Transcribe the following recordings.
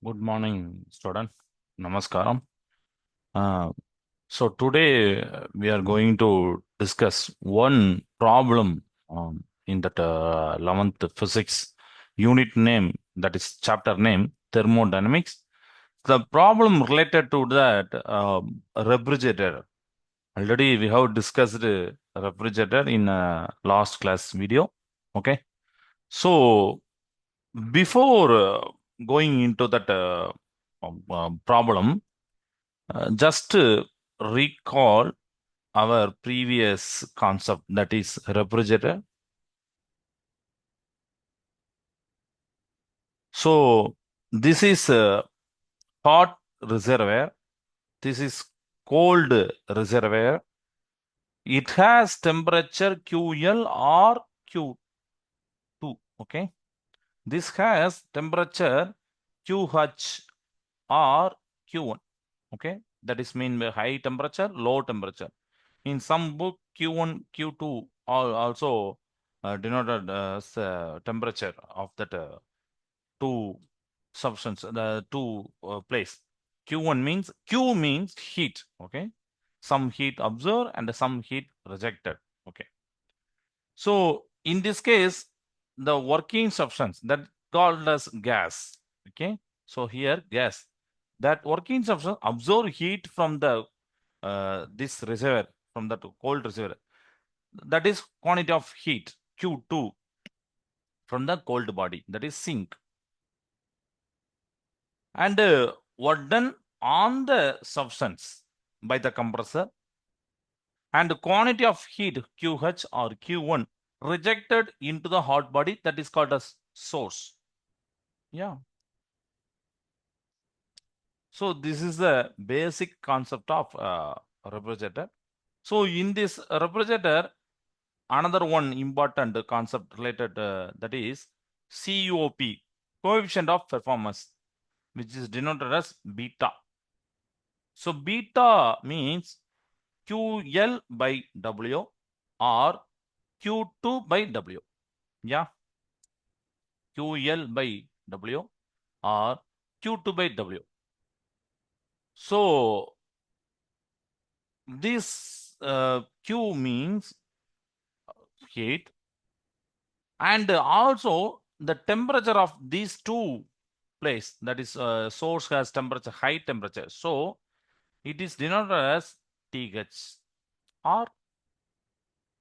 Good morning, student. Namaskaram. Uh, so today we are going to discuss one problem in that 11th physics unit name, that is chapter name, thermodynamics. The problem related to that refrigerator. Already we have discussed refrigerator in last class video. Okay. So before going into that problem, just recall our previous concept, that is refrigerator. So this is a hot reservoir. This is cold reservoir. It has temperature QL or Q2. Okay. This has temperature QH or Q1. Okay. That is mean by high temperature, low temperature. In some book, Q1, Q2 are also denoted as temperature of that two substance, the two place. Q1 means, Q means heat. Okay. Some heat absorbed and some heat rejected. Okay. So in this case, the working substance that called as gas. Okay. So here gas, that working substance absorb heat from the this reservoir, from that cold reservoir. That is quantity of heat Q2 from the cold body, that is sink, and what done on the substance by the compressor, and the quantity of heat QH or Q1 rejected into the hot body, that is called as source. Yeah. So this is the basic concept of refrigerator. So in this refrigerator, another one important concept related, that is COP, coefficient of performance, which is denoted as beta. So beta means QL by W or Q2 by W. Yeah. QL by W or Q2 by W. So this Q means heat, and also the temperature of these two place, that is source has temperature, high temperature, so it is denoted as TH or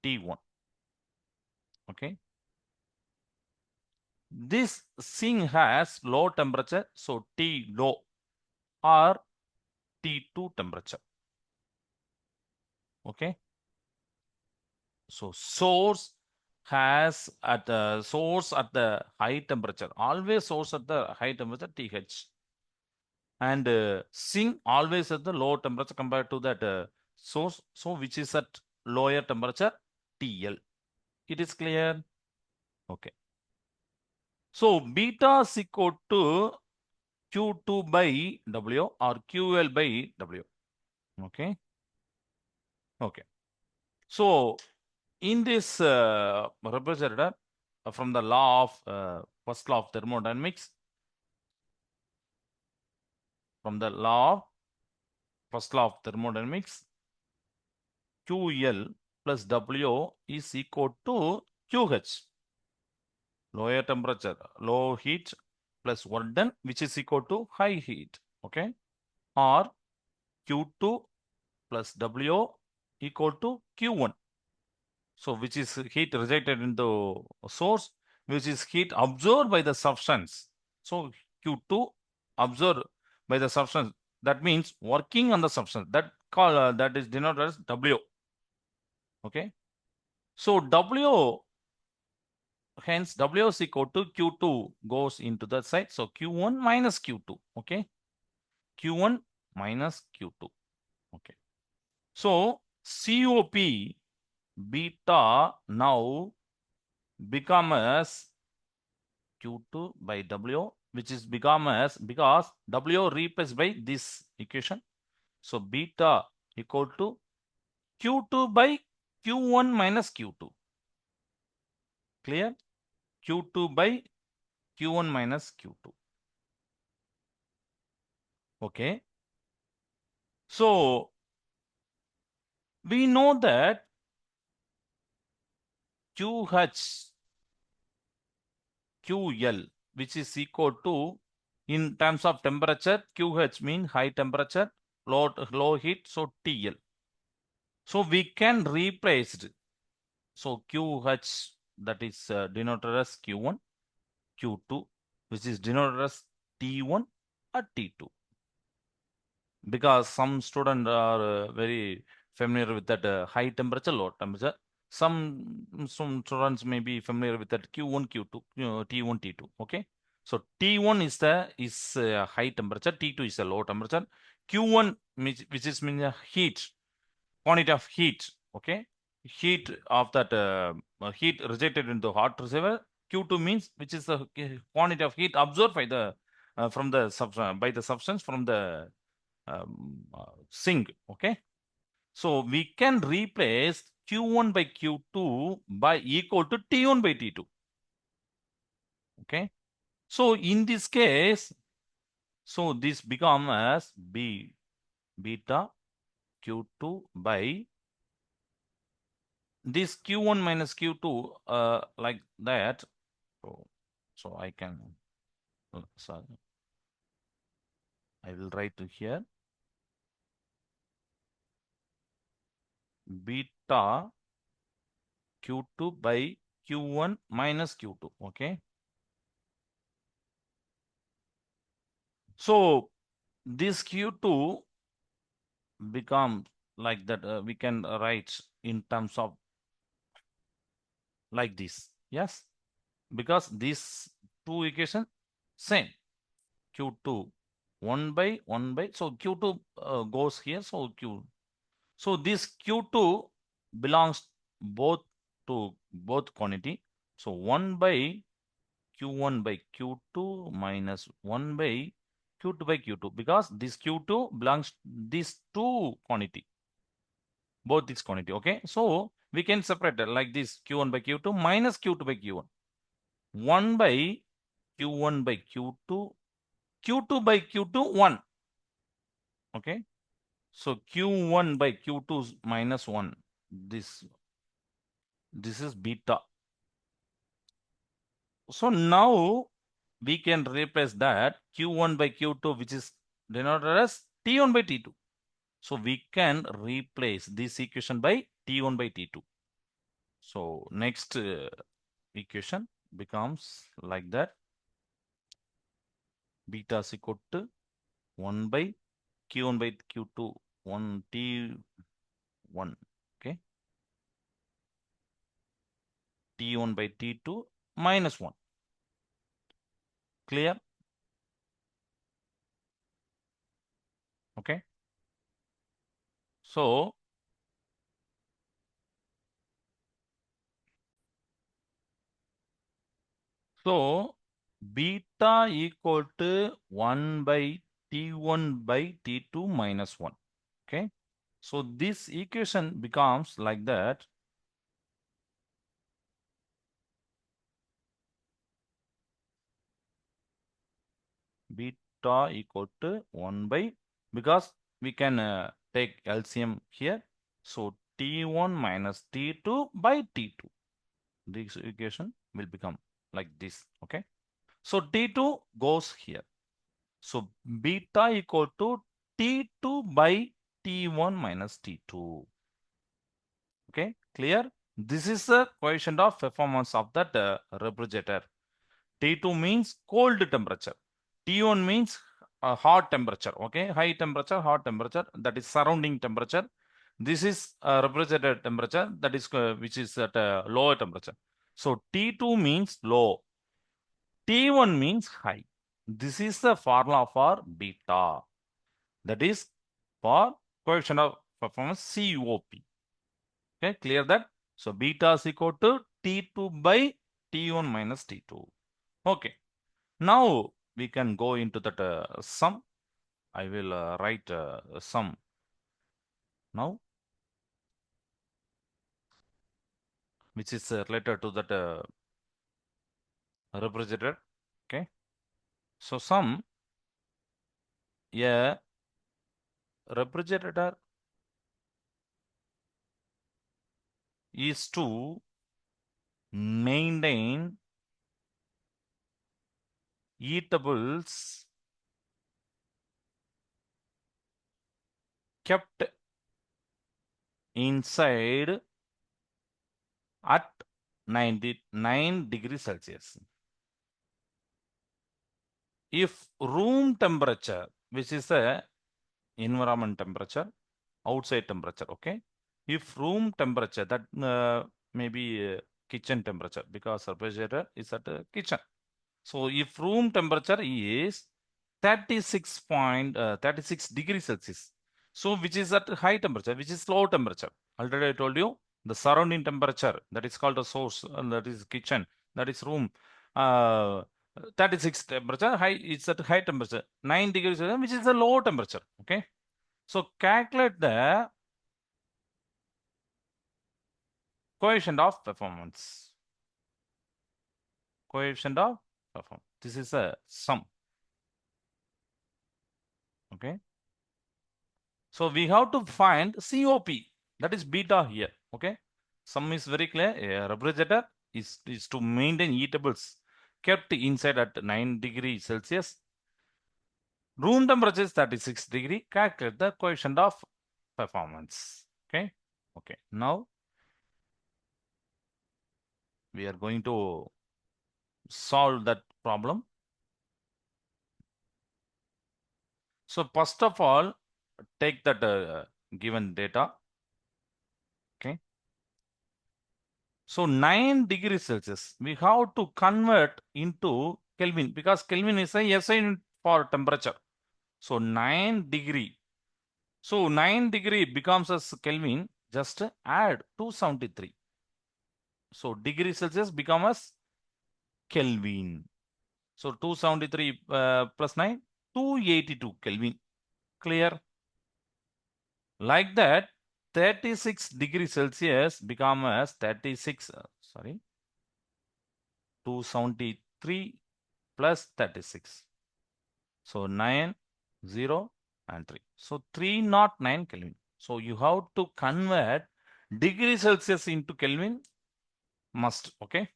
T1. Okay. This sink has low temperature, so T low or T2 temperature. Okay. So source has at the source at the high temperature, always source at the high temperature TH, and sink always at the low temperature compared to that source, so which is at lower temperature TL. It is clear? Okay. So beta is equal to Q2 by W or QL by W. Okay. Okay. So in this representative, from the law of first law of thermodynamics, from the law of first law of thermodynamics, QL plus W is equal to QH, lower temperature, low heat plus work done, which is equal to high heat. Okay. Or Q2 plus W equal to Q1. So which is heat rejected into source, which is heat absorbed by the substance. So Q2 absorbed by the substance. That means working on the substance. That is denoted as W. Okay. So W, hence W is equal to Q2 goes into the side. So Q1 minus Q2. Okay. Q1 minus Q2. Okay. So COP beta now become as Q2 by W, which is become as, because W replaced by this equation. So beta equal to Q2 by Q1 minus Q2. Clear? Q2 by Q1 minus Q2. Okay. So we know that QH, QL, which is equal to, in terms of temperature, QH means high temperature, low heat, so TL. So we can replace it. So QH, that is denoted as Q1, Q2, which is denoted as T1 or T2. Because some students are very familiar with that high temperature, low temperature. Some students may be familiar with that Q1, Q2, T1, T2. Okay, so T1 is high temperature, T2 is a low temperature. Q1 which is mean heat, quantity of heat. Okay, heat of that heat rejected into hot receiver. Q2 means which is the quantity of heat absorbed by the from the by the substance from the sink. Okay, so we can replace Q1 by Q2 by equal to T1 by T2. Okay, so in this case, so this become as beta Q2 by this Q1 minus Q2 like that. So I can, sorry, I will write to here beta Q2 by Q1 minus Q2. Okay, so this Q2 becomes like that. We can write in terms of like this. Yes, because these two equations same. Q2 1 by, so Q2 goes here. So so this Q2 belongs both to both quantity. So 1 by Q1 by Q2 minus 1 by Q2 by Q2, because this Q2 belongs these two quantity, both this quantity. Okay, so we can separate it like this: Q1 by Q2 minus Q2 by Q1, 1 by Q1 by Q2, Q2 by Q2 1. Okay, so Q1 by Q2 minus 1. This is beta. So now we can replace that Q1 by Q2, which is denoted as T1 by T2. So we can replace this equation by T1 by T2. So next equation becomes like that: beta is equal to 1 by Q1 by Q2, 1 T1. Okay, T1 by T2 minus 1. Clear? Okay, so so beta equal to 1 by T1 by T2 minus 1. Okay, so this equation becomes like that: beta equal to 1 by, because we can take LCM here. So T1 minus T2 by T2. This equation will become like this. Okay, so T2 goes here. So beta equal to T2 by T1 minus T2. Okay, clear? This is the coefficient of performance of that refrigerator. T2 means cold temperature. T1 means hot temperature. Okay, high temperature, hot temperature, that is surrounding temperature. This is refrigerator temperature, that is which is at lower temperature. So T2 means low. T1 means high. This is the formula for beta. That is for coefficient of performance, COP. Okay, clear that? So beta is equal to T2 by T1 minus T2. Okay, now we can go into that sum. I will write sum now, which is related to that refrigerator. Okay, so sum a refrigerator is to maintain eatables kept inside at 99 degrees Celsius. If room temperature, which is the environment temperature, outside temperature, okay? If room temperature, that may be kitchen temperature, because refrigerator is at the kitchen. So if room temperature is 36 degrees Celsius, so which is at high temperature, which is low temperature. Already I told you the surrounding temperature, that is called the source, that is kitchen, that is room. 36 temperature, high, it's at high temperature. 9 degrees Celsius, which is a low temperature. Okay. So calculate the coefficient of performance. Coefficient of performance. This is a sum. Okay. So we have to find COP, that is beta here. Okay. Sum is very clear. A refrigerator is to maintain eatables kept inside at 9 degrees Celsius. Room temperature is 36 degree. Calculate the coefficient of performance. Okay. Okay. Now we are going to solve that problem. So first of all, take that given data. Okay. So 9 degrees Celsius, we have to convert into Kelvin, because Kelvin is a SI unit for temperature. So 9 degree. So 9 degree becomes as Kelvin, just add 273. So degree Celsius becomes as Kelvin. So 273 plus 9, 282 Kelvin. Clear? Like that, 36 degrees Celsius become as 36, 273 plus 36. So 9, 0 and 3. So 309 Kelvin. So you have to convert degree Celsius into Kelvin, must. Okay.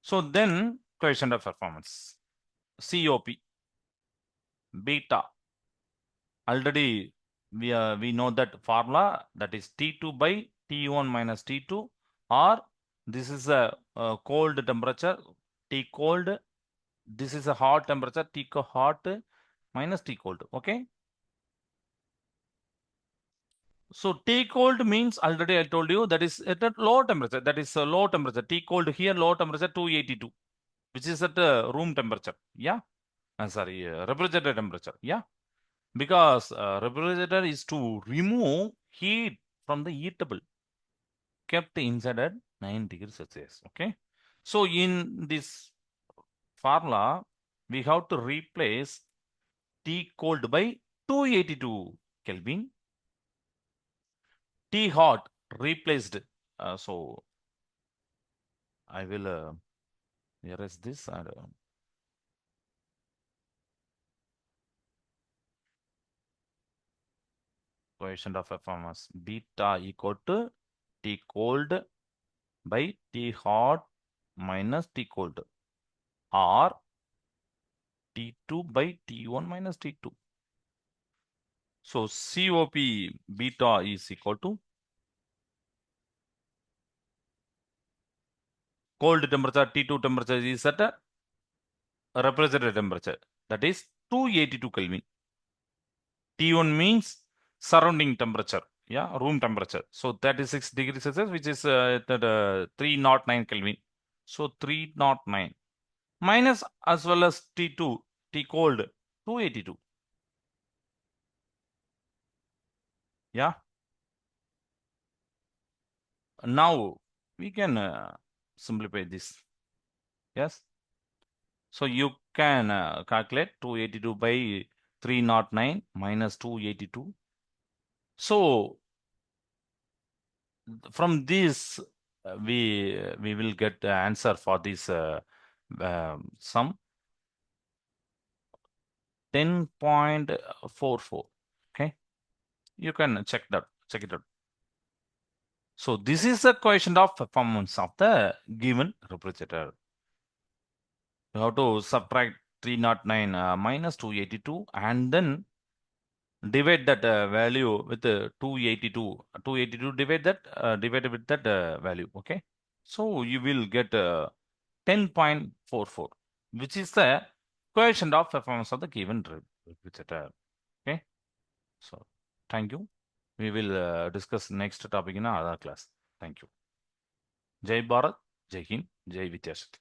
So then coefficient of performance, COP, beta. Already we know that formula, that is T2 by T1 minus T2, or this is a cold temperature, T cold. This is a hot temperature, T hot minus T cold. Okay. So T cold means, already I told you, that is at a low temperature. That is a low temperature. T cold here, low temperature 282, which is at room temperature. Yeah. Refrigerator temperature. Yeah. Because refrigerator is to remove heat from the eatable kept inside at 9 degrees Celsius. Okay. So in this formula, we have to replace T cold by 282 Kelvin. T hot replaced. So I will erase this and coefficient of performance beta equal to T cold by T hot minus T cold, or T2 by T1 minus T2. So COP beta is equal to cold temperature, T2 temperature is at a refrigerator temperature, that is 282 Kelvin. T1 means surrounding temperature, yeah, room temperature. So 36 degrees Celsius, which is 309 Kelvin. So 309 minus, as well as T2, T cold, 282. Yeah. Now we can simplify this. Yes. So you can calculate 282 by 309 minus 282. So from this, we will get the answer for this sum. 10.44. Okay, you can check it out. So this is the coefficient of performance of the given refrigerator. You have to subtract 309 minus 282 and then divide that value with 282. 282 divided with that value. Okay, so you will get 10.44, which is the coefficient of performance of the given refrigerator. Okay, so thank you. We will discuss next topic in another class. Thank you. Jai Bharat, Jai Hind, Jai Vidyashakti.